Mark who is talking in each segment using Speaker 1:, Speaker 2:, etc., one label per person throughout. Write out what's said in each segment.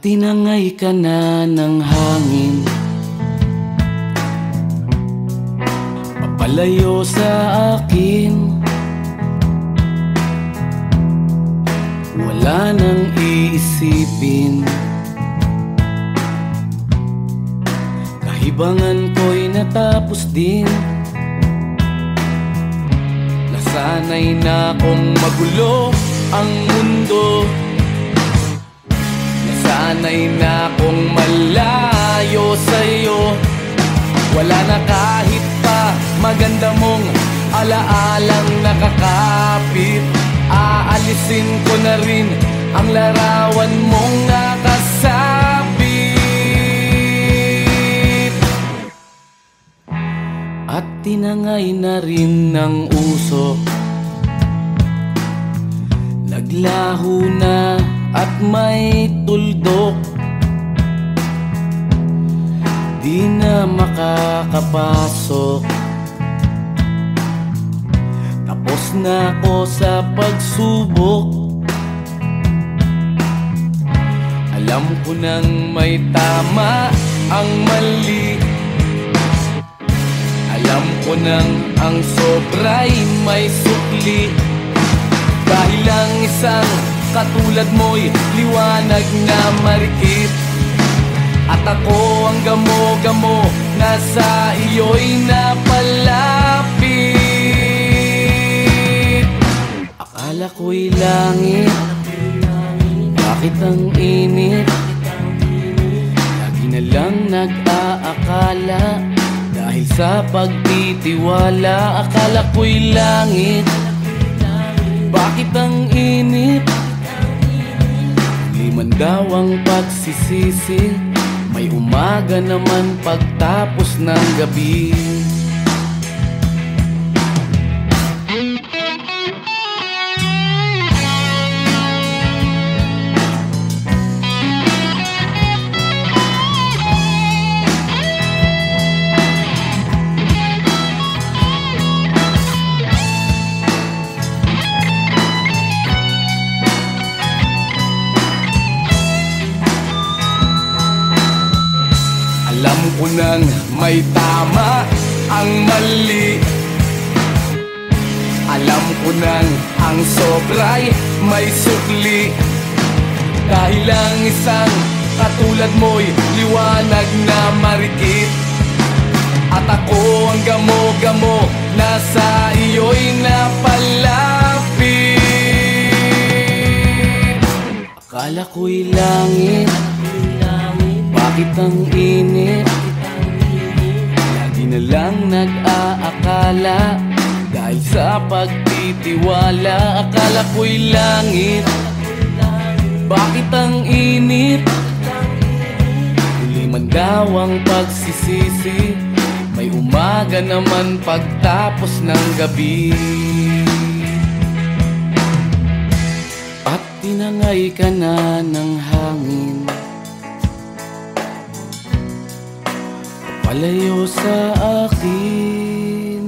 Speaker 1: Tinangay ka na ng hangin, papalayo sa akin. Wala nang iisipin, kahibangan ko'y natapos din. Nasanay na kong magulo ang mundo, nasanay na kong malayo sa'yo. Wala na kahit pa maganda mong alaalang nakakapit. Aalisin ko na rin ang larawan mong nakasabit. At tinangay na rin ng usok, naglaho na at may tuldok. Di na makakapasok, tapos na ako sa pagsubok. Alam ko nang may tama ang mali, alam ko nang ang sobra'y may sukli. Dahil ang isang katulad mo'y liwanag na marikit, at ako ang gamo-gamo na sa iyo'y napalapit. Akala ko'y langit, bakit ang init? Lagi na lang nag-aakala, dahil sa pagtitiwala. Akala ko'y langit, bakit ang init? Di man daw ang pagsisisi, may umaga naman pagtapos ng gabi. Alam ko nang may tama ang mali, alam ko nang ang sobra'y may sukli. Dahil ang isang katulad mo'y liwanag na marikit, at ako ang gamo-gamo na sa iyo'y napalapit. Akala ko'y langit, bakit ang init? Lagi na lang nag-aakala, dahil sa pagtitiwala. Akala ko'y langit, bakit ang init? Huli man daw ang pagsisisi, may umaga naman pagtapos ng gabi. At tinangay ka na ng hangin, palayo sa akin.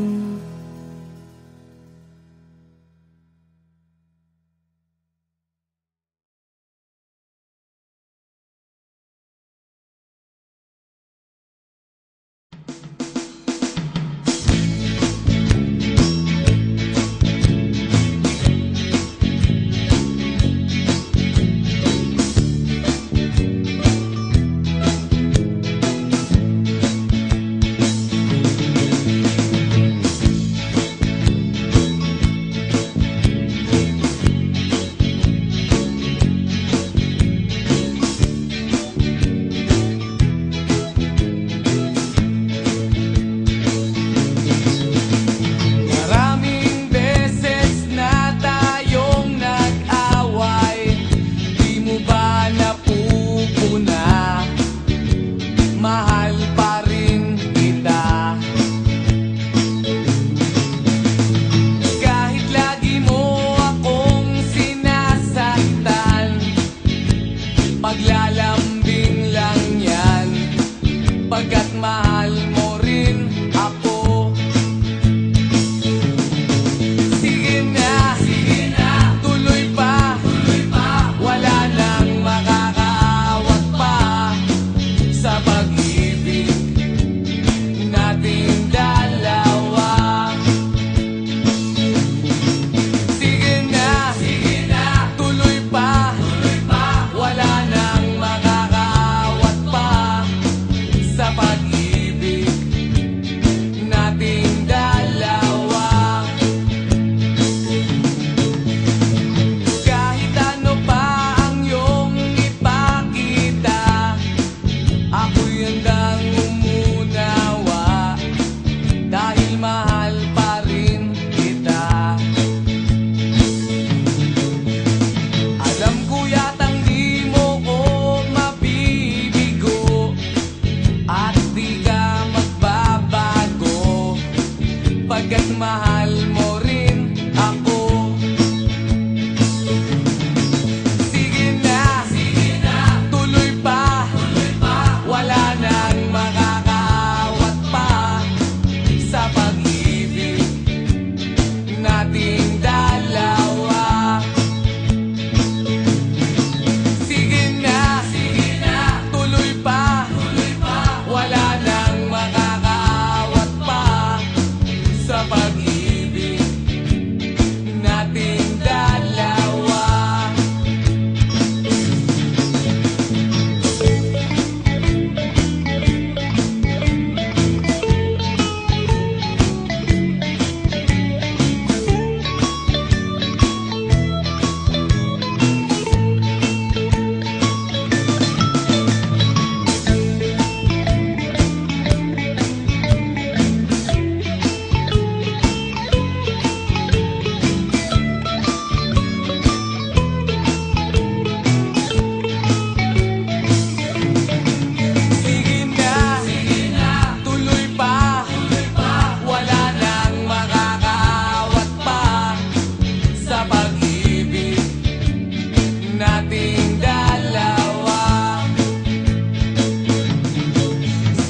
Speaker 1: nating dalawa.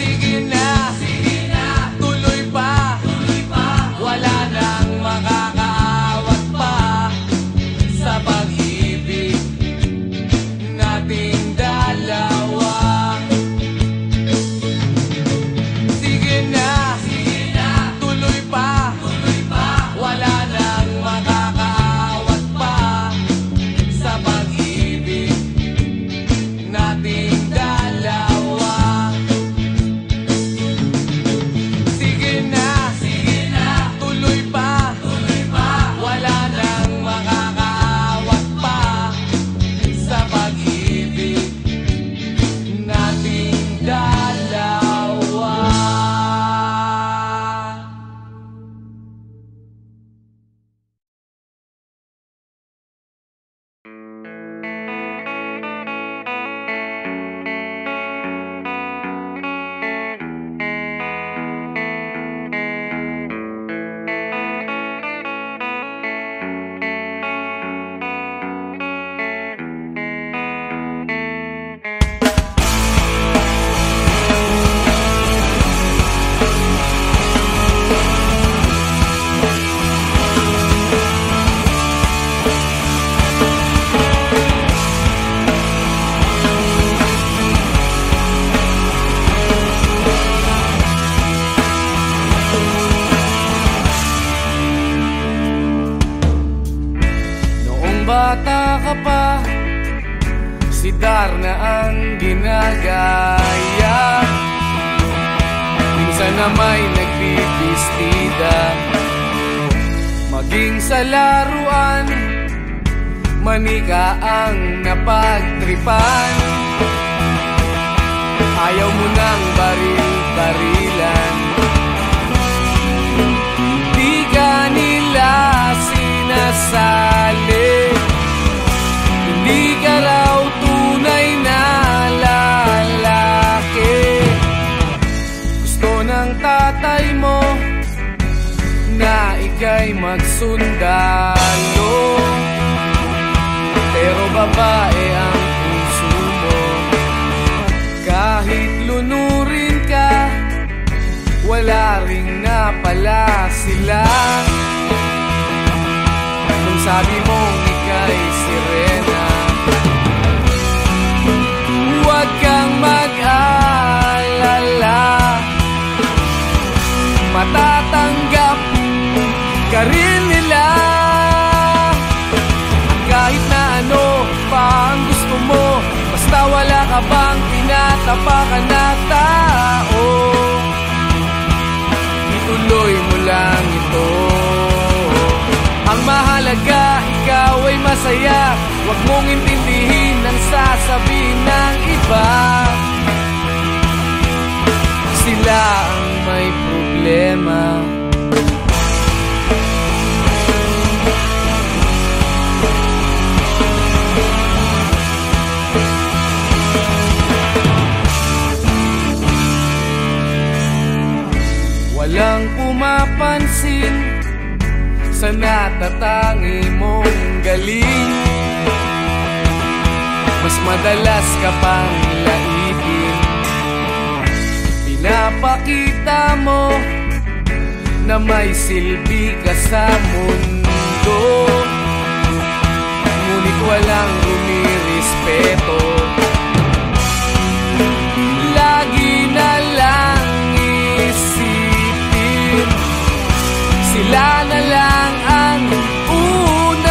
Speaker 1: Sige na, tuloy pa, wala nang makakaawat pa sa pag-ibig nating dalawa. Sige na, tuloy pa, wala nang makakaawat pa sa pag-ibig nating dalawa. Sige na, tuloy pa, wala nang makakaawat pa sa pag-ibig nating dalawa. Bata ka pa, si Darna ang ginagaya. Minsan na may nagbibistida, maging sa laruan, manika ang napagtripan. Ayaw mo nang baril-barilan, di ka nila sinasali. Hindi ka raw tunay na lalaki. Gusto ng tatay mo na ika'y magsundalo, pero babae ang puso mo. Kahit lunurin ka, wala ring napala sila. Nung sabi mong ika'y sirena, huwag kang mag-alala, matatanggap ka rin nila. At kahit na ano pa ang gusto mo, basta wala ka bang tinatapakan na tao, ituloy mo lang ito. Ang mahalaga, ikaw ay masaya. Huwag mong intindihin ang sasabihin ng iba. Sila ang may problema. Walang pumapansin sa natatangi mong galing. Mas madalas ka pang laipin, pinapakita mo na may silbi ka sa mundo. Ngunit walang rumirespeto, lagi na lang isipin, sila na lang ang unawain.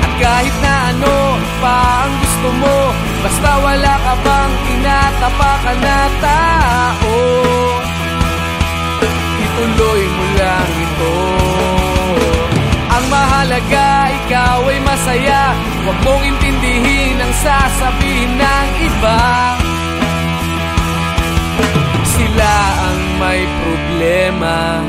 Speaker 1: At kahit na ano pa ang gusto mo, basta wala ka bang tinatapakan na tao, ituloy mo lang ito. Ang mahalaga, ikaw ay masaya. Huwag mong intindihin ang sasabihin ng iba. Sila ang may problema.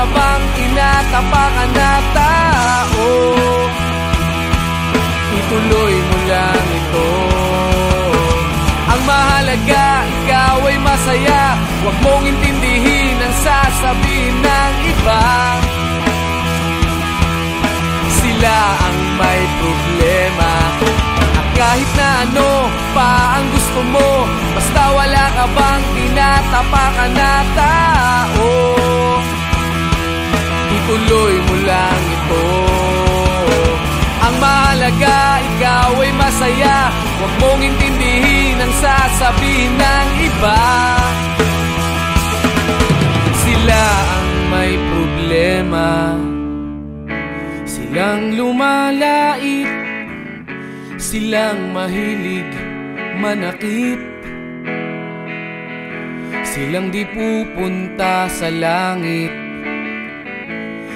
Speaker 1: ka bang tinatapakan na tao? Ituloy mo lang ito. Ang mahalaga, ikaw ay masaya. Huwag mong intindihin ang sasabihin ng iba. Sila ang may problema. At kahit na ano pa ang gusto mo, basta wala ka bang tinatapakan na tao, ituloy mo lang ito. Ang mahalaga, ikaw ay masaya. Huwag mong intindihin ang sasabihin ng iba. Sila ang may problema. Silang lumalait, silang mahilig manakit, silang di pupunta sa langit,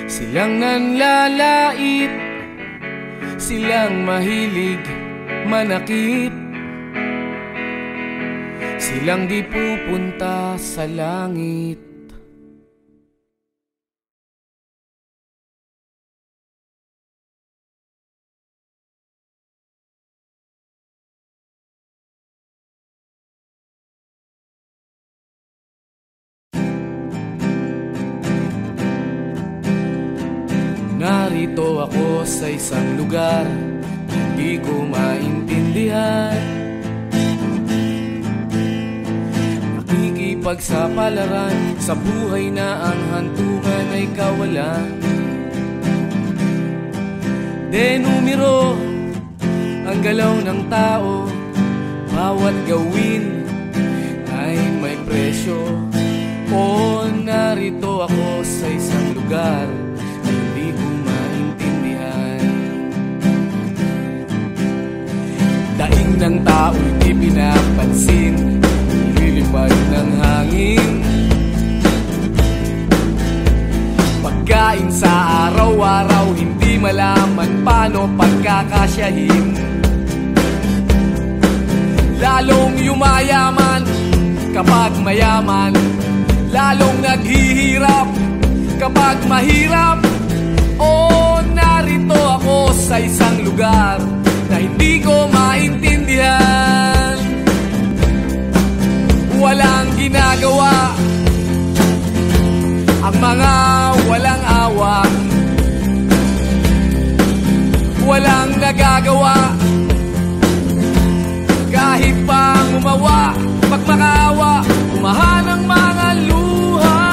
Speaker 1: silang nanlalait, silang mahilig manakit, silang di pupunta sa langit. Narito ako sa isang lugar, hindi ko maintindihan. Nakikipagsapalaran sa buhay na ang hantungan ay kawalan. Denumero ang galaw ng tao, bawat gawin ay may presyo. O narito ako sa isang lugar, hindi ko maintindihan. Daing ng tao'y di pinapansin, lilipad ng hangin. Pagkain sa araw-araw, hindi malaman paano pagkakasyahin. Lalong yumayaman kapag mayaman, lalong naghihirap kapag mahirap. O narito ako sa isang lugar na hindi ko maintindihan. Walang ginagawa ang mga walang awa, walang nagagawa kahit pa gumawa. Pag makaawa, umahan ang mga luha.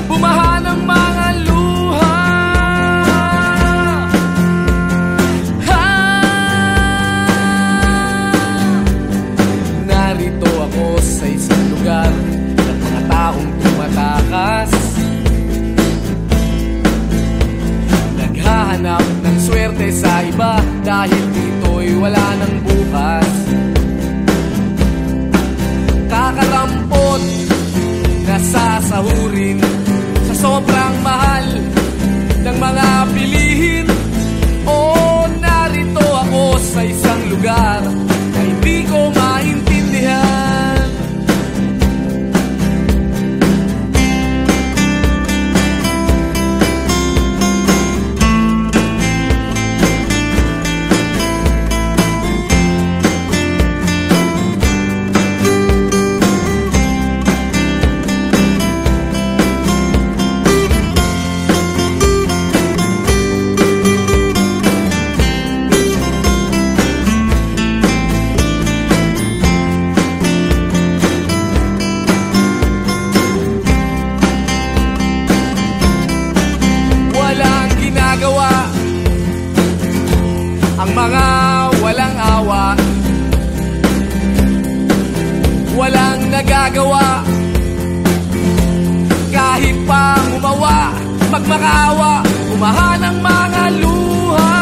Speaker 1: Bumahan ang mga luha. Narito ako sa isang lugar ng mga taong tumatakas, naghahanap ng swerte sa iba dahil dito'y wala ng bukas. Kakarampot na sasahurin sa sobrang mahal ng mga bilihin. O narito ako sa isang lugar na hindi ko maintindihan. Ang mga walang awa, walang nagagawa kahit pa gumawa. Pag makaawa, umahan ang mga luha.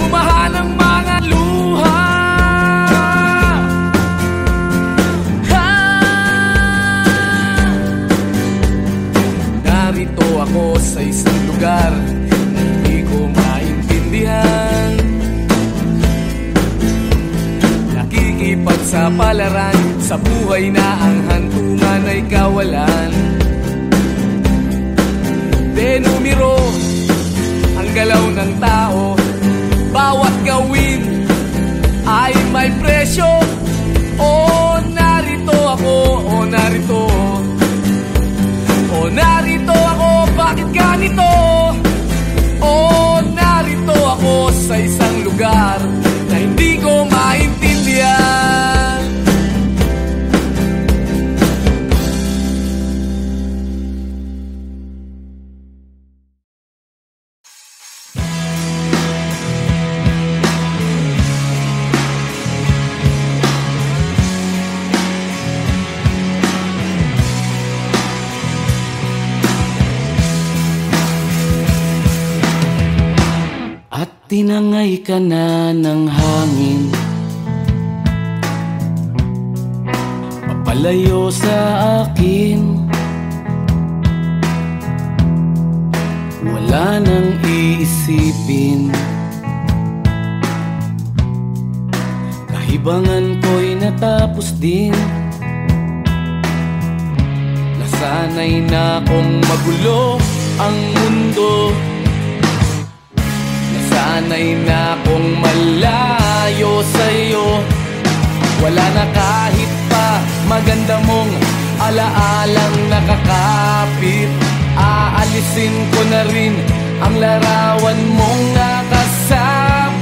Speaker 1: Umahan ang mga luha. Narito ako sa isang lugar na ay kawalan. De numero ang galaw ng tao, bawat gawin ay may presyo. Oh, narito ako, oh narito, oh narito ako, bakit ganito? Oh, narito ako sa isang lugar na hindi ko maintindihan.
Speaker 2: Tinangay ka na ng hangin, papalayo sa akin. Wala nang iisipin, kahibangan ko'y natapos din. Nasanay na kong magulo ang mundo, sanay na kong malayo sa'yo. Wala na kahit pa maganda mong alaalang nakakapit. Aalisin ko na rin ang larawan mong nakasabit.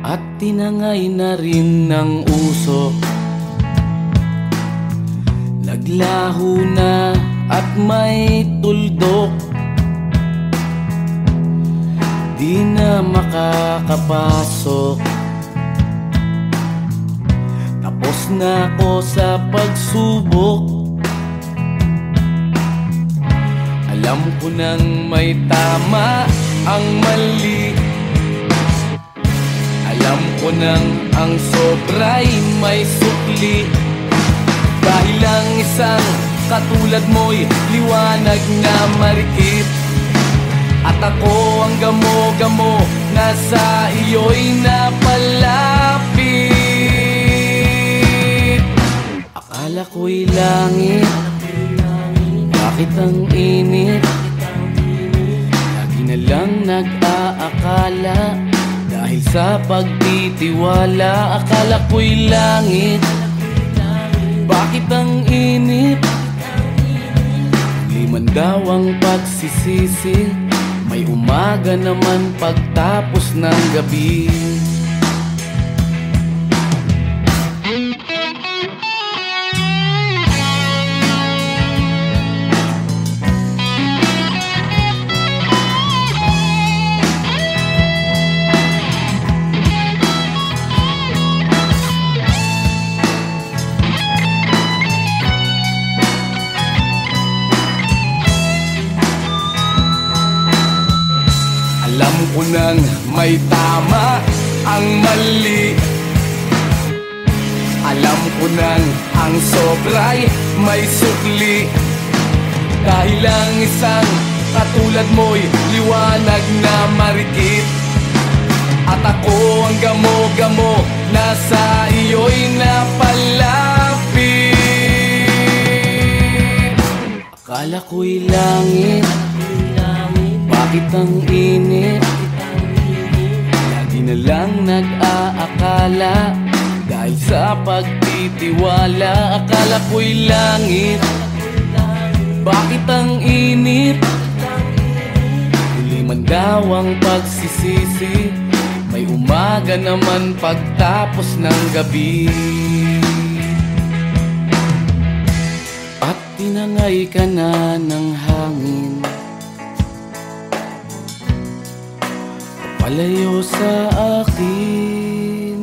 Speaker 2: At tinangay na rin ng usok, naglaho na at may tuldok. Di na makakapasok, tapos na ako sa pagsubok. Alam ko nang may tama ang mali, alam ko nang ang sobra'y may sukli. Dahil lang isang katulad mo'y liwanag na marikit, at ako ang gamo-gamo na sa iyo'y napalapit. Akala ko'y langit, bakit ang init? Lagi na lang nag-aakala, dahil sa pagtitiwala. Akala ko'y langit, bakit ang init? Liman daw ang pagsisisi, may umaga naman pagtapos ng gabi.
Speaker 1: Alam ko nang may tama ang mali, alam ko nang ang sobra'y may sukli. Dahil lang isang katulad mo'y liwanag na marikit, at ako ang gamo-gamo na sa iyo'y napalapit.
Speaker 2: Akala ko'y langit, bakit ang init? Lagi na lang nag-aakala, dahil sa pagtitiwala. Akala ko'y langit, bakit ang init? Huli man daw ang pagsisisi, may umaga naman pagtapos ng gabi. At tinangay ka na ng hangin, palayo sa akin.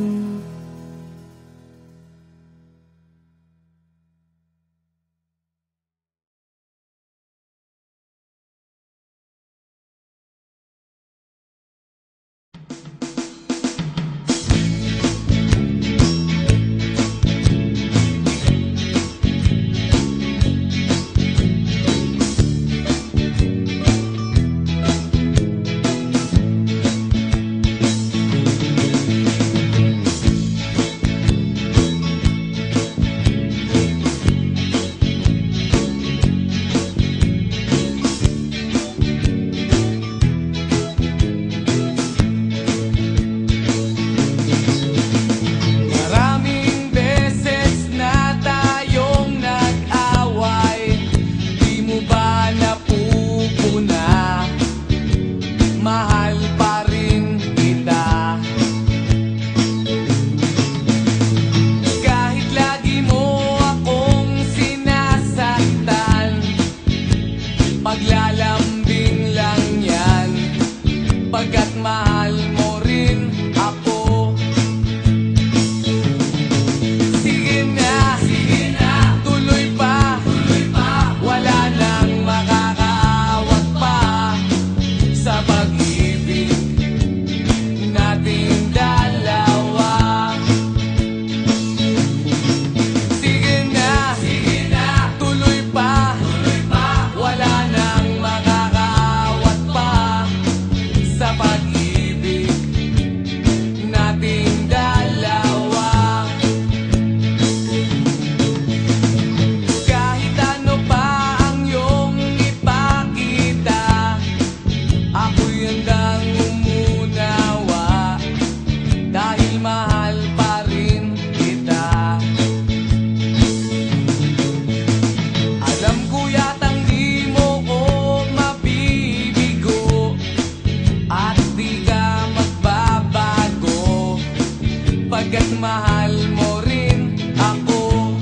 Speaker 1: mahal mo rin ako.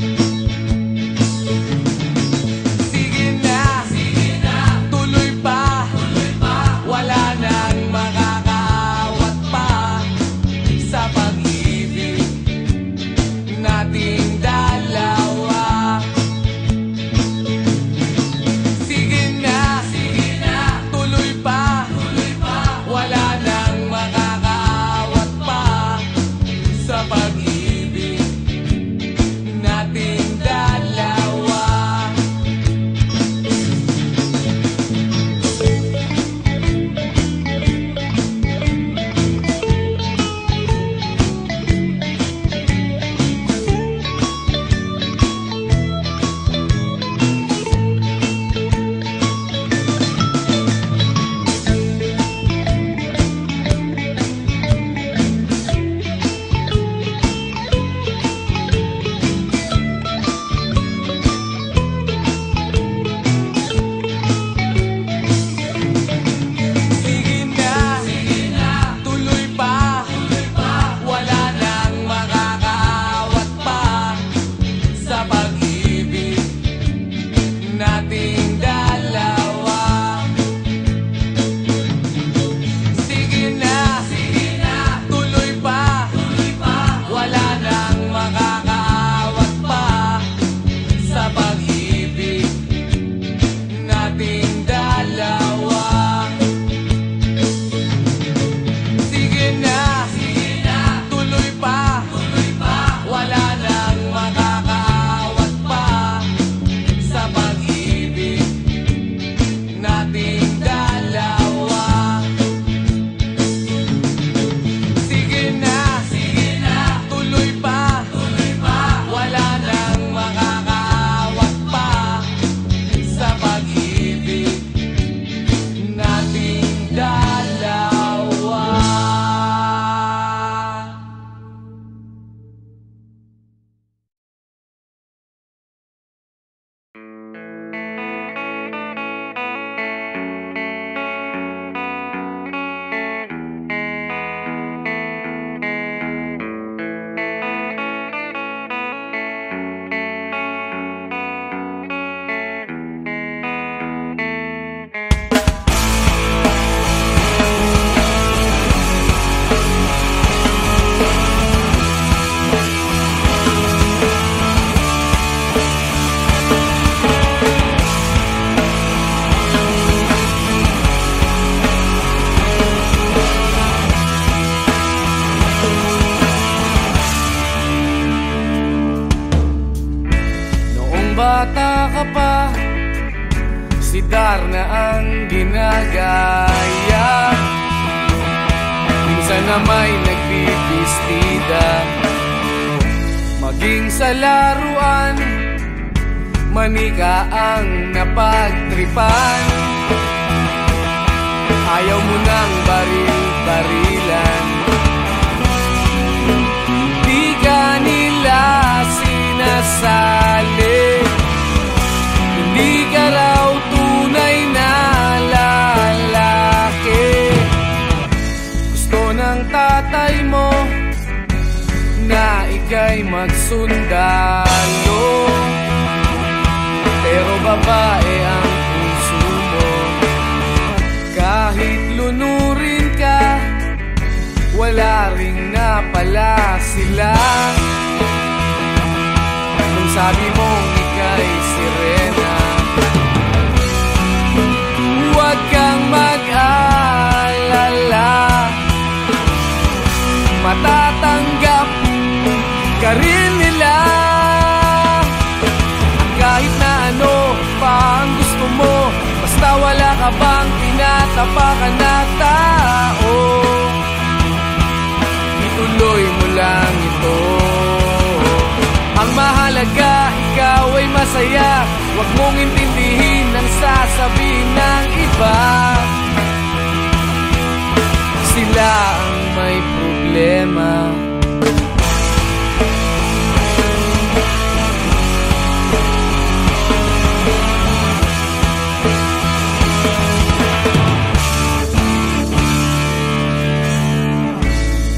Speaker 1: Sige na, tuloy pa, wala nang makakaawat pa sa pag-ibig nating dalawa. Sige na, tuloy pa, wala nang makakaawat pa sa pag-ibig nating dalawa. Bata ka pa, si Darna ang ginagaya. Minsan na may nagbibistida, maging sa laruan, manika ang napagtripan. Ayaw mo nang baril-barilan, di ka nila sinasali. Hindi ka raw tunay na lalaki. Gusto ng tatay mo na ika'y magsundalo, pero babae ang puso mo. Kahit lunurin ka, wala ring napala sila. Nung sabi mong ika'y sirena, huwag kang mag-alala, matatanggap ka rin nila. Kahit na ano pa ang gusto mo, basta wala ka bang tinatapakan na tao, ituloy mo lang ito. Ang mahalaga, ikaw ay masaya. Huwag mong intindihin ang sasabihin ng iba. Sila ang may problema.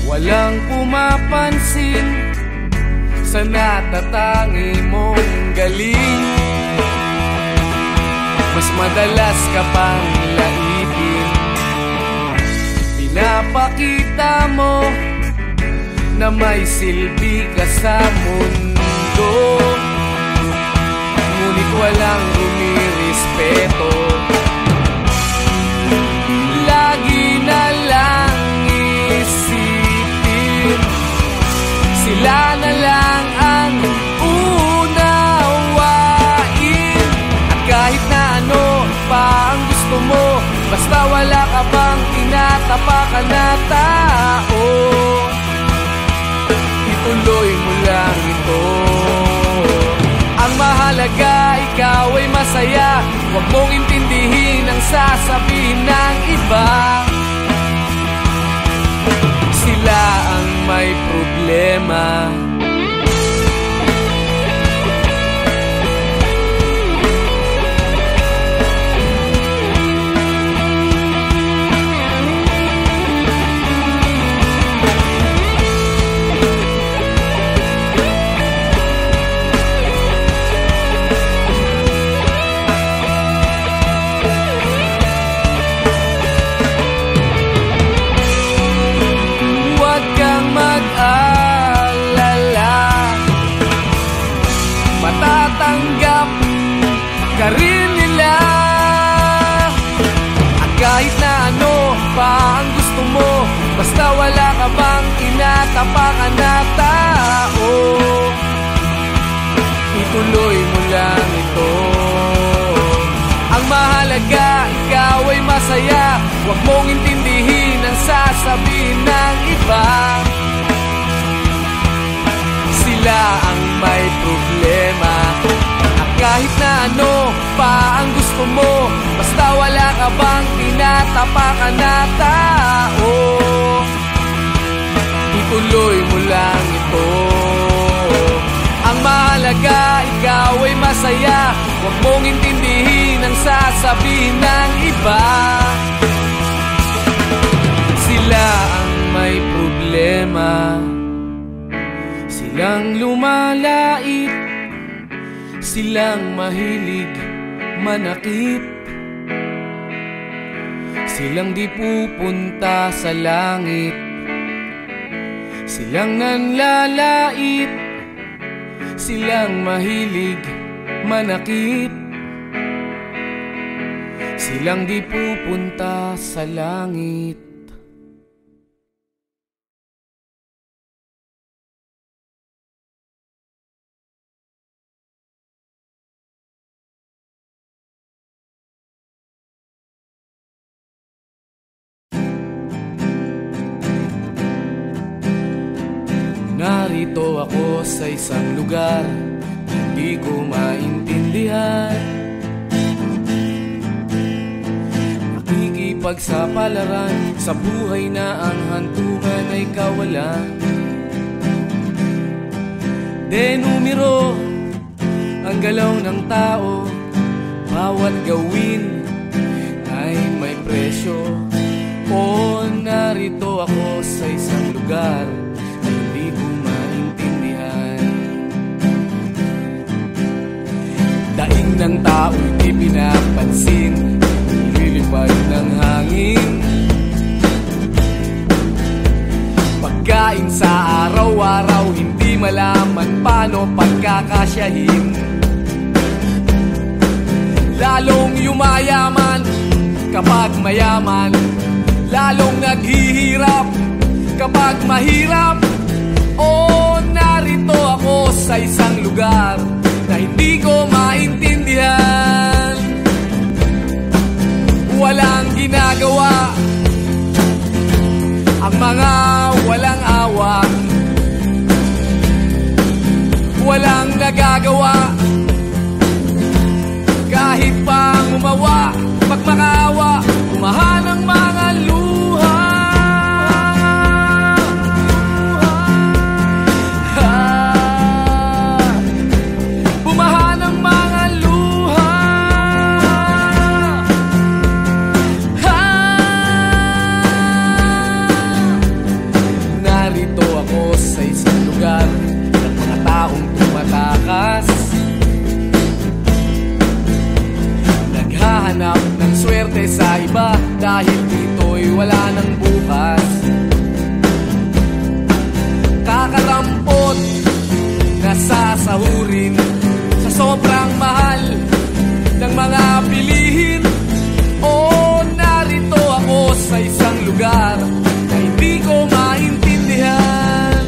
Speaker 1: Walang pumapansin sa natatangi mong galing. Mas madalas ka pang laipin. Pinapakita mo na may silbi ka sa mundo, ngunit walang rumirespeto. Lagi na lang isipin, sila na lang ang unawain. At kahit na ano pa ang gusto mo, basta wala ka bang tinatapakan na tao, ituloy mo lang ito. Ang mahalaga, ikaw ay masaya. Huwag mong intindihin ang sasabihin ng iba. Sila ang may problema. Matatanggap ka rin nila. At kahit na ano pa ang gusto mo, basta wala ka bang tinatapakan na tao, ituloy mo lang ito. Ang mahalaga, ikaw ay masaya. Huwag mong intindihin ang sasabihin ng iba. Sila ang may problema. At kahit na ano pa ang gusto mo, basta wala ka bang tinatapakan na tao, ituloy mo lang ito. Ang mahalaga, ikaw ay masaya. Huwag mong intindihin ang sasabihin ng iba. Sila ang may problema. Silang lumalait, silang mahilig manakit, silang di pupunta sa langit, silang nanlalait, silang mahilig manakit, silang di pupunta sa langit. Narito ako sa isang lugar, hindi ko maintindihan. Nakikipagsapalaran sa buhay na ang hantungan ay kawalan. Denumero ang galaw ng tao, bawat gawin ay may presyo. O narito ako sa isang lugar, hindi ko maintindihan. Daing ng tao'y di pinapansin, nililipad ng hangin. Pagkain sa araw-araw, hindi malaman paano pagkakasyahin. Lalong yumayaman kapag mayaman, lalong naghihirap kapag mahirap. O narito ako sa isang lugar na hindi ko maintindihan. Walang ginagawa ang mga walang awa, walang nagagawa kahit pa umawa, pagmakaawa, umahan ang mga luha. Bumahan ang mga luha. Narito ako sa isang lugar at mga tao sasahurin sa sobrang mahal ng mga bilihin. O narito ako sa isang lugar na hindi ko maintindihan.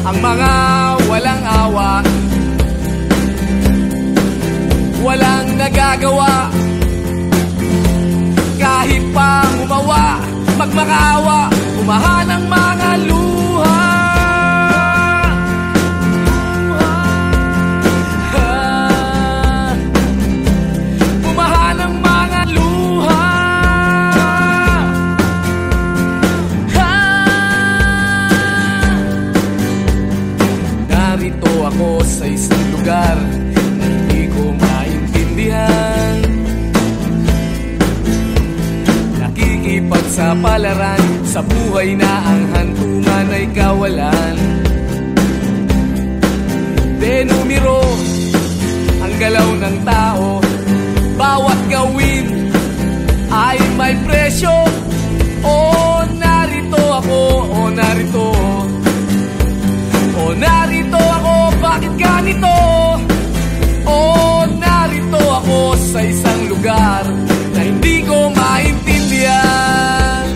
Speaker 1: Ang mga walang awa, walang nagagawa, kahit pa umawa, magmakaawa, umahan ang mga luha. Umahan ang mga luha. Narito ako sa isang lugar na hindi ko maintindihan. Nakikipagsapalaran sa buhay na ang hantungan ay kawalan. Denumero ang galaw ng tao, bawat gawin ay may presyo. O narito ako, o narito, o narito ako, bakit ganito? O narito ako sa isang lugar na hindi ko maintindihan.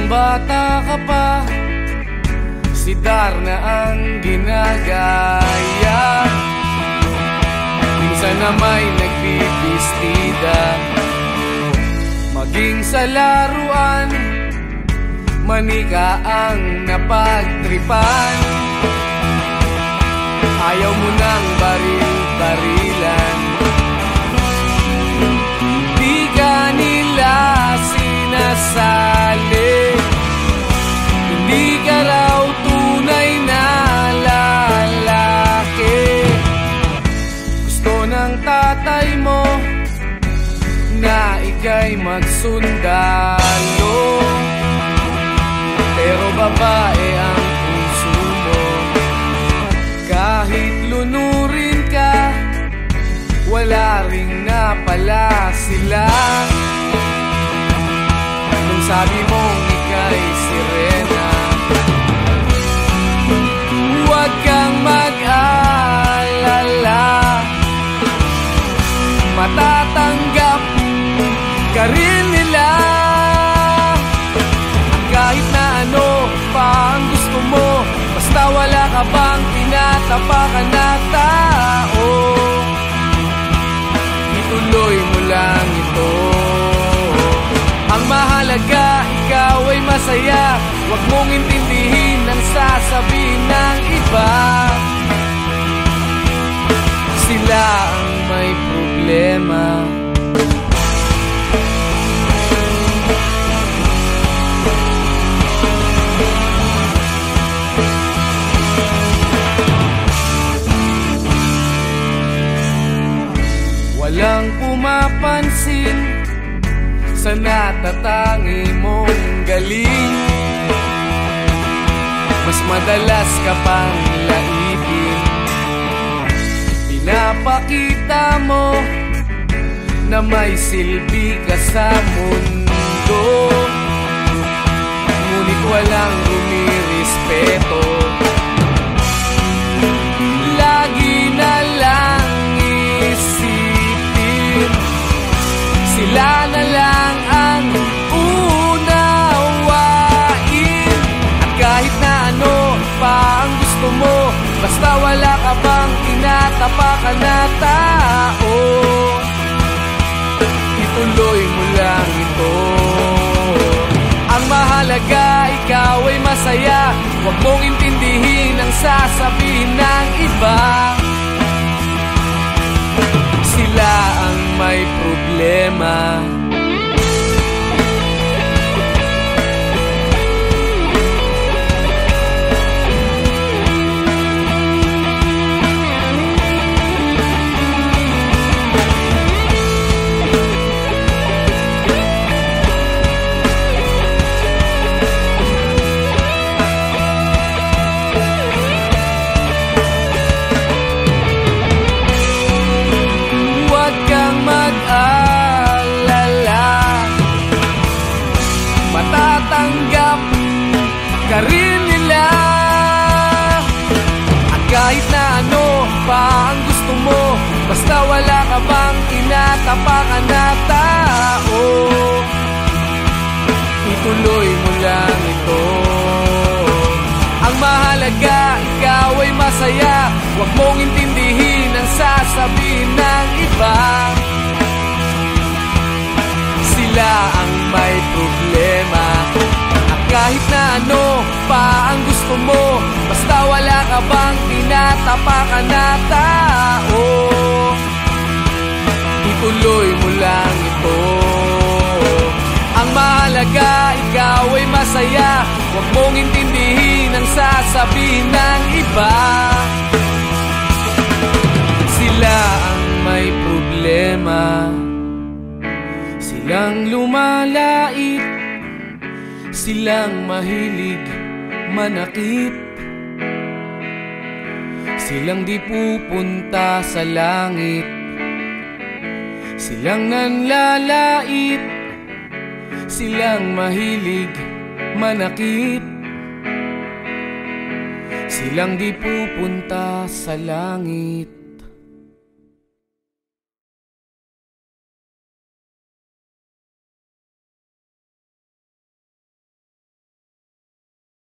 Speaker 1: Bata ka pa, si Darna ang ginagaya. Minsan na may nagbibistida, maging sa laruan, manika ang napagtripan. Ayaw mo nang baril-barilan, di ka nila sinasali. Hindi ka raw tunay na lalaki. Gusto ng tatay mo na ika'y magsundalo, pero babae ang puso mo. Kahit lunurin ka, wala ring napala sila. Nung sabi mong ika'y sirena, huwag kang mag-alala, matatanggap ka rin nila. ka bang tinatapakan na tao? Ituloy mo lang ito. Ang mahalaga, ikaw ay masaya. Huwag mong intindihin ang sasabihin ng iba. Sila ang may problema. Walang pumapansin sa natatangi mong galing. Mas madalas ka pang laipin. Pinapakita mo na may silbi ka sa mundo, ngunit walang rumirespeto. Lagi na lang isipin, sila na lang ang unawain. At kahit na ano pa ang gusto mo, basta wala ka bang tinatapakan na tao, ituloy mo lang ito. Ang mahalaga, ikaw ay masaya. Huwag mong intindihin ang sasabihin ng iba. Sila ang may problema. Matatanggap ka rin nila. At kahit na ano pa ang gusto mo, basta wala ka bang tinatapakan na tao, ituloy mo lang ito. Ang mahalaga, ikaw ay masaya. Huwag mong intindihin ang sasabihin ng iba. Sila ang may problema. At kahit na ano pa ang gusto mo, basta wala ka bang tinatapakan na tao, ituloy mo lang ito. Ang mahalaga, ikaw ay masaya. Huwag mong intindihin ang sasabihin ng iba. Sila ang may problema. Silang lumalait, silang mahilig manakit, silang di pupunta sa langit, silang nanlalait, silang mahilig manakit, silang di pupunta sa langit.